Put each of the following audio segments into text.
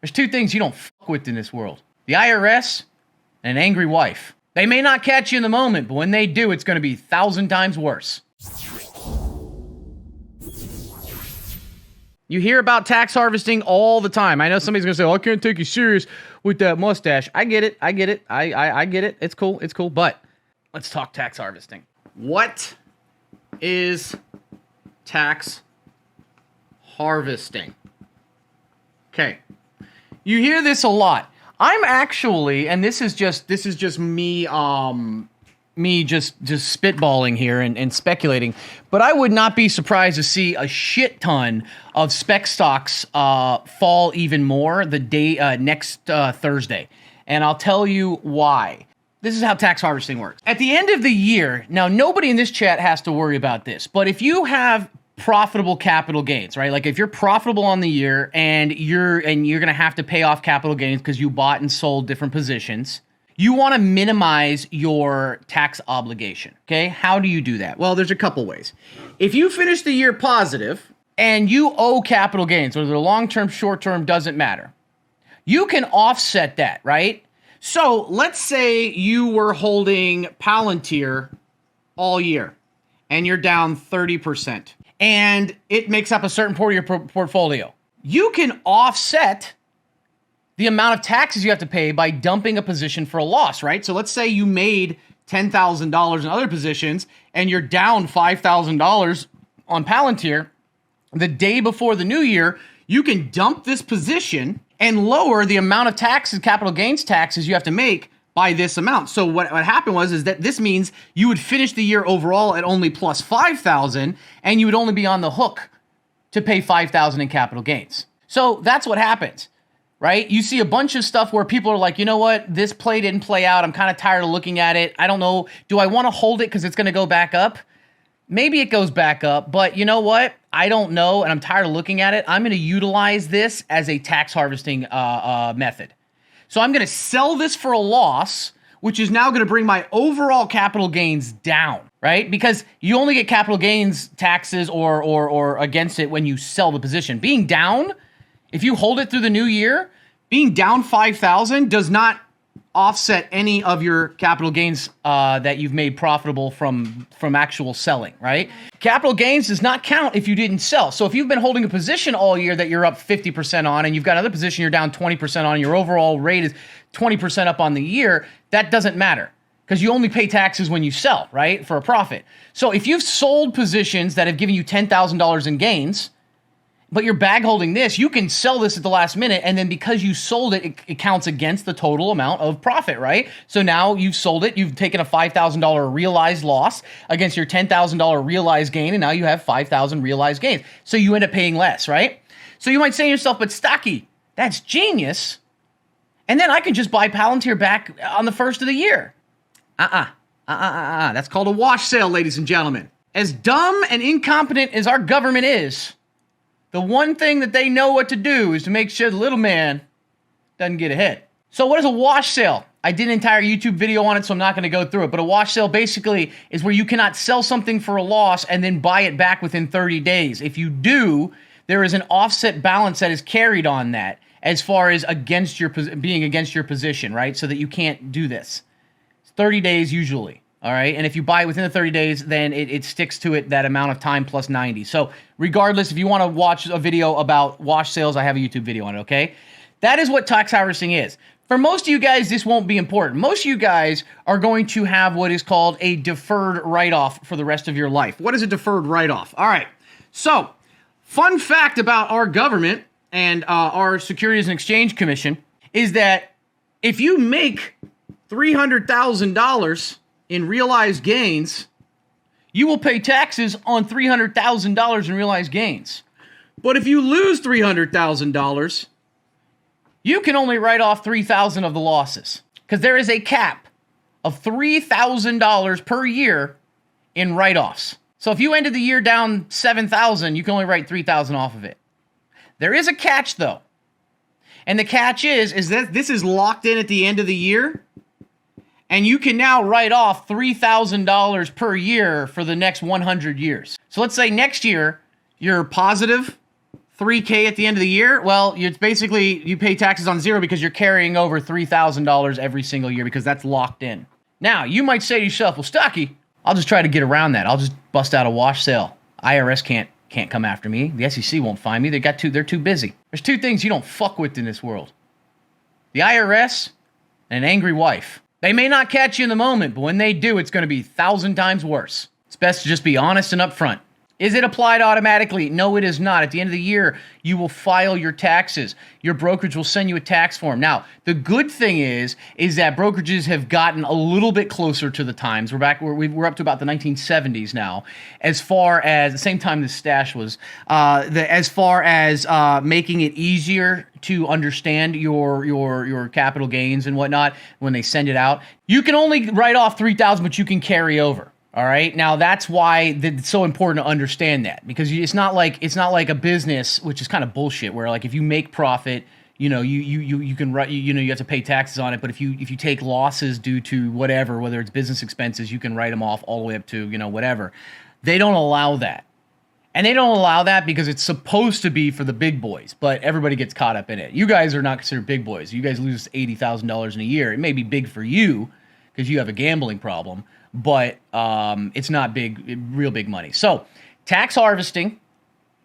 There's two things you don't fuck with in this world. The IRS and an angry wife. They may not catch you in the moment, but when they do, it's going to be 1,000 times worse. You hear about tax harvesting all the time. I know somebody's going to say, oh, I can't take you serious with that mustache. I get it. I get it. I get it. It's cool. It's cool. But let's talk tax harvesting. What is tax harvesting? Okay. You hear this a lot. I'm actually, and this is just me just spitballing here and speculating, but I would not be surprised to see a shit ton of spec stocks fall even more the day next Thursday. And I'll tell you why. This is how tax harvesting works. At the end of the year, now nobody in this chat has to worry about this, but if you have profitable capital gains, right? Like if you're profitable on the year and you're going to have to pay off capital gains because you bought and sold different positions, you want to minimize your tax obligation. Okay. How do you do that? Well, there's a couple ways. If you finish the year positive and you owe capital gains, whether they're long-term, short-term, doesn't matter. You can offset that, right? So let's say you were holding Palantir all year and you're down 30%. And it makes up a certain part of your portfolio. You can offset the amount of taxes you have to pay by dumping a position for a loss, right? So let's say you made $10,000 in other positions and you're down $5,000 on Palantir. The day before the new year, you can dump this position and lower the amount of taxes, capital gains taxes you have to make by this amount. So what happened is that this means you would finish the year overall at only plus 5,000 and you would only be on the hook to pay 5,000 in capital gains. So that's what happens, right? You see a bunch of stuff where people are like, you know what? This play didn't play out. I'm kind of tired of looking at it. I don't know. Do I want to hold it because it's going to go back up? Maybe it goes back up, but you know what? I don't know, and I'm tired of looking at it. I'm going to utilize this as a tax harvesting method. So I'm going to sell this for a loss, which is now going to bring my overall capital gains down, right? Because you only get capital gains taxes or against it when you sell the position. Being down, if you hold it through the new year, being down 5,000 does not offset any of your capital gains that you've made profitable from actual selling, right? Capital gains does not count if you didn't sell. So if you've been holding a position all year that you're up 50% on and you've got another position you're down 20% on, your overall rate is 20% up on the year, that doesn't matter because you only pay taxes when you sell, right, for a profit. So if you've sold positions that have given you $10,000 in gains, but you're bag holding this, you can sell this at the last minute, and then because you sold it, it counts against the total amount of profit, right? So now you've sold it, you've taken a $5,000 realized loss against your $10,000 realized gain, and now you have 5,000 realized gains. So you end up paying less, right? So you might say to yourself, but Stocky, that's genius. And then I can just buy Palantir back on the first of the year. That's called a wash sale, ladies and gentlemen. As dumb and incompetent as our government is, the one thing that they know what to do is to make sure the little man doesn't get ahead. So what is a wash sale? I did an entire YouTube video on it, so I'm not going to go through it. But a wash sale basically is where you cannot sell something for a loss and then buy it back within 30 days. If you do, there is an offset balance that is carried on that as far as against your being against your position, right? So that you can't do this. It's 30 days usually. All right, and if you buy it within the 30 days, then it sticks to it that amount of time plus 90. So regardless, if you want to watch a video about wash sales, I have a YouTube video on it, okay? That is what tax harvesting is. For most of you guys, this won't be important. Most of you guys are going to have what is called a deferred write-off for the rest of your life. What is a deferred write-off? All right, so fun fact about our government and our Securities and Exchange Commission is that if you make $300,000 in realized gains, you will pay taxes on $300,000 in realized gains. But if you lose $300,000, you can only write off $3,000 of the losses because there is a cap of $3,000 per year in write-offs. So if you ended the year down $7,000, you can only write $3,000 off of it. There is a catch though. And the catch is that this is locked in at the end of the year. And you can now write off $3,000 per year for the next 100 years. So let's say next year, you're positive $3K at the end of the year, well, it's basically you pay taxes on zero because you're carrying over $3,000 every single year because that's locked in. Now, you might say to yourself, well, Stocky, I'll just try to get around that. I'll just bust out a wash sale. IRS can't come after me. The SEC won't find me. They're too busy. There's two things you don't fuck with in this world. The IRS and an angry wife. They may not catch you in the moment, but when they do, it's going to be 1,000 times worse. It's best to just be honest and upfront. Is it applied automatically? No, it is not. At the end of the year, you will file your taxes. Your brokerage will send you a tax form. Now, the good thing is that brokerages have gotten a little bit closer to the times. We're up to about the 1970s now, as far as the same time the stash was. As far as making it easier to understand your capital gains and whatnot when they send it out. You can only write off $3,000, but you can carry over. All right. Now that's why it's so important to understand that, because it's not like a business, which is kind of bullshit, where like if you make profit, you can write, you have to pay taxes on it. But if you take losses due to whatever, whether it's business expenses, you can write them off all the way up to, whatever. They don't allow that. And they don't allow that because it's supposed to be for the big boys, but everybody gets caught up in it. You guys are not considered big boys. You guys lose $80,000 in a year. It may be big for you because you have a gambling problem, but it's not real big money. So tax harvesting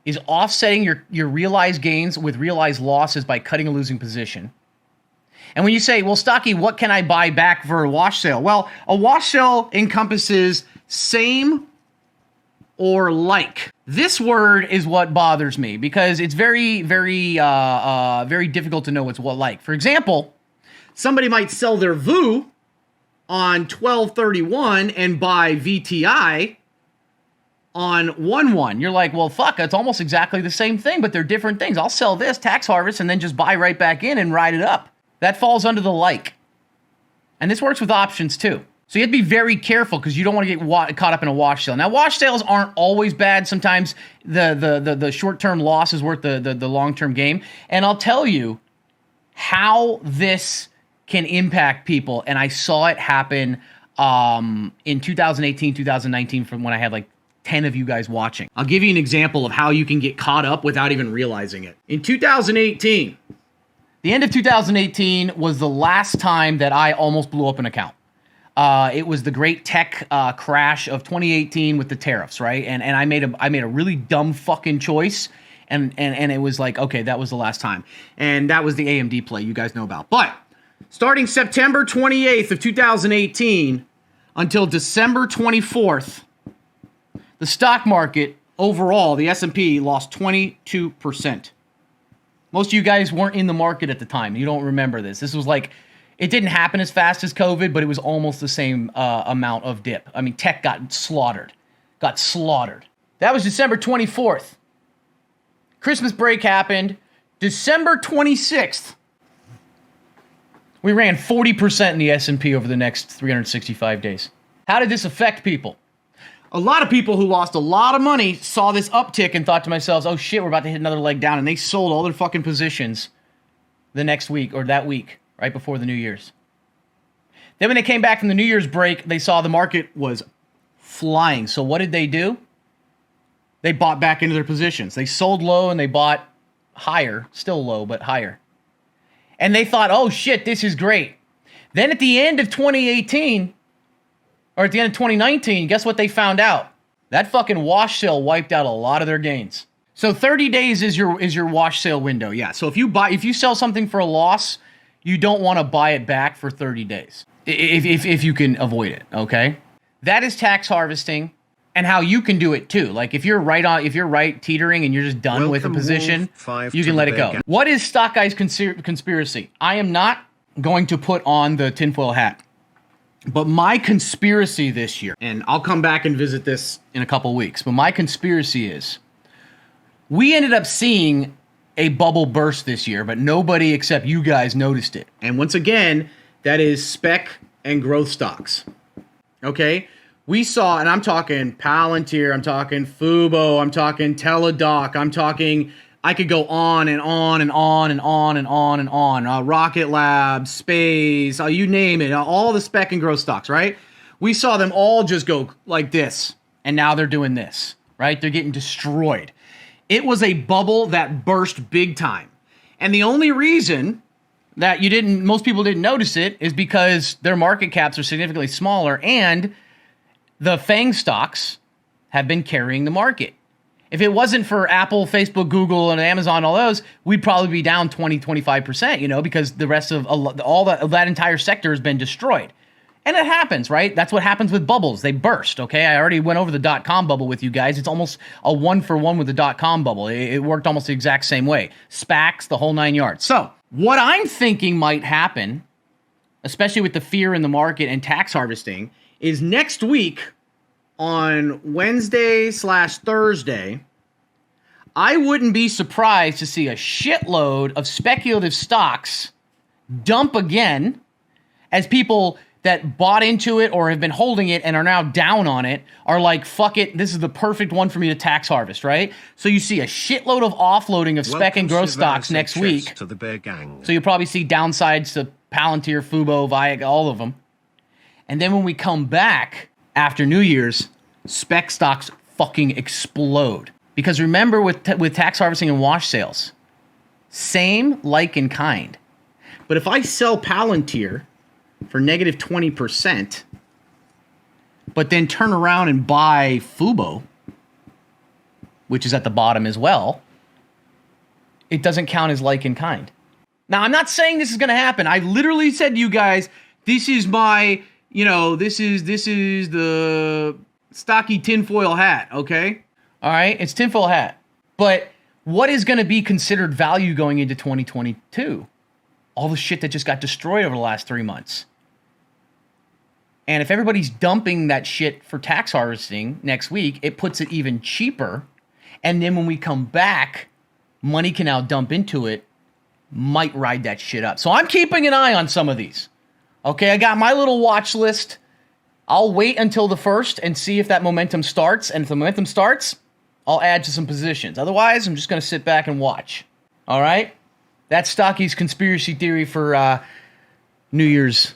is offsetting your realized gains with realized losses by cutting a losing position. And when you say, well, Stocky, what can I buy back for a wash sale? Well, a wash sale encompasses same or like. This word is what bothers me because it's very, very, very difficult to know what's what like. For example, somebody might sell their VU on 12/31 and buy VTI on 1/1. You're like, well, fuck, it's almost exactly the same thing, but they're different things. I'll sell this, tax harvest, and then just buy right back in and ride it up. That falls under the like. And this works with options too. So you have to be very careful because you don't want to get caught up in a wash sale. Now, wash sales aren't always bad. Sometimes the short-term loss is worth the long-term gain. And I'll tell you how this can impact people. And I saw it happen in 2018, 2019 from when I had like 10 of you guys watching. I'll give you an example of how you can get caught up without even realizing it. In 2018, the end of 2018 was the last time that I almost blew up an account. It was the great tech crash of 2018 with the tariffs, right? And I made a really dumb fucking choice, and it was like, okay, that was the last time. And that was the AMD play you guys know about. But starting September 28th of 2018 until December 24th, the stock market overall, the S&P, lost 22%. Most of you guys weren't in the market at the time. You don't remember this. This was like, it didn't happen as fast as COVID, but it was almost the same amount of dip. I mean, tech got slaughtered. That was December 24th. Christmas break happened. December 26th. We ran 40% in the S&P over the next 365 days. How did this affect people? A lot of people who lost a lot of money saw this uptick and thought to themselves, oh shit, we're about to hit another leg down. And they sold all their fucking positions the next week or that week, right before the New Year's. Then when they came back from the New Year's break, they saw the market was flying. So what did they do? They bought back into their positions. They sold low and they bought higher, still low, but higher. And they thought, oh shit, this is great. Then at the end of 2018, or at the end of 2019, guess what they found out? That fucking wash sale wiped out a lot of their gains. So 30 days is your wash sale window. Yeah. So if you sell something for a loss, you don't want to buy it back for 30 days. If you can avoid it, okay? That is tax harvesting. And how you can do it too. Like if you're right teetering and you're just done with a position, you can let it go. What is StockGuy's conspiracy? I am not going to put on the tinfoil hat, but my conspiracy this year, and I'll come back and visit this in a couple weeks, but my conspiracy is we ended up seeing a bubble burst this year, but nobody except you guys noticed it. And once again, that is spec and growth stocks. Okay? We saw, and I'm talking Palantir, I'm talking Fubo, I'm talking Teladoc, I could go on and on and on and on and on and on. Rocket Lab, Space, you name it, all the spec and growth stocks, right? We saw them all just go like this, and now they're doing this, right? They're getting destroyed. It was a bubble that burst big time. And the only reason that most people didn't notice it is because their market caps are significantly smaller and the FANG stocks have been carrying the market. If it wasn't for Apple, Facebook, Google, and Amazon, all those, we'd probably be down 20, 25%, because the rest of that entire sector has been destroyed. And it happens, right? That's what happens with bubbles. They burst, okay? I already went over the dot-com bubble with you guys. It's almost a one-for-one with the dot-com bubble. It worked almost the exact same way. SPACs, the whole 9 yards. So, what I'm thinking might happen, especially with the fear in the market and tax harvesting, is next week on Wednesday/Thursday, I wouldn't be surprised to see a shitload of speculative stocks dump again as people that bought into it or have been holding it and are now down on it are like, fuck it, this is the perfect one for me to tax harvest, right? So you see a shitload of offloading of spec and growth stocks next week. To the bear gang. So you'll probably see downsides to Palantir, Fubo, Viac, all of them. And then when we come back after New Year's, spec stocks fucking explode. Because remember with tax harvesting and wash sales, same, like, and kind. But if I sell Palantir for negative 20%, but then turn around and buy Fubo, which is at the bottom as well, it doesn't count as like and kind. Now, I'm not saying this is going to happen. I literally said to you guys, this is my, this is the stocky tinfoil hat, okay? All right, it's tinfoil hat. But what is going to be considered value going into 2022? All the shit that just got destroyed over the last 3 months. And if everybody's dumping that shit for tax harvesting next week, it puts it even cheaper. And then when we come back, money can now dump into it, might ride that shit up. So I'm keeping an eye on some of these. Okay, I got my little watch list. I'll wait until the 1st and see if that momentum starts. And if the momentum starts, I'll add to some positions. Otherwise, I'm just going to sit back and watch. All right? That's Stocky's conspiracy theory for New Year's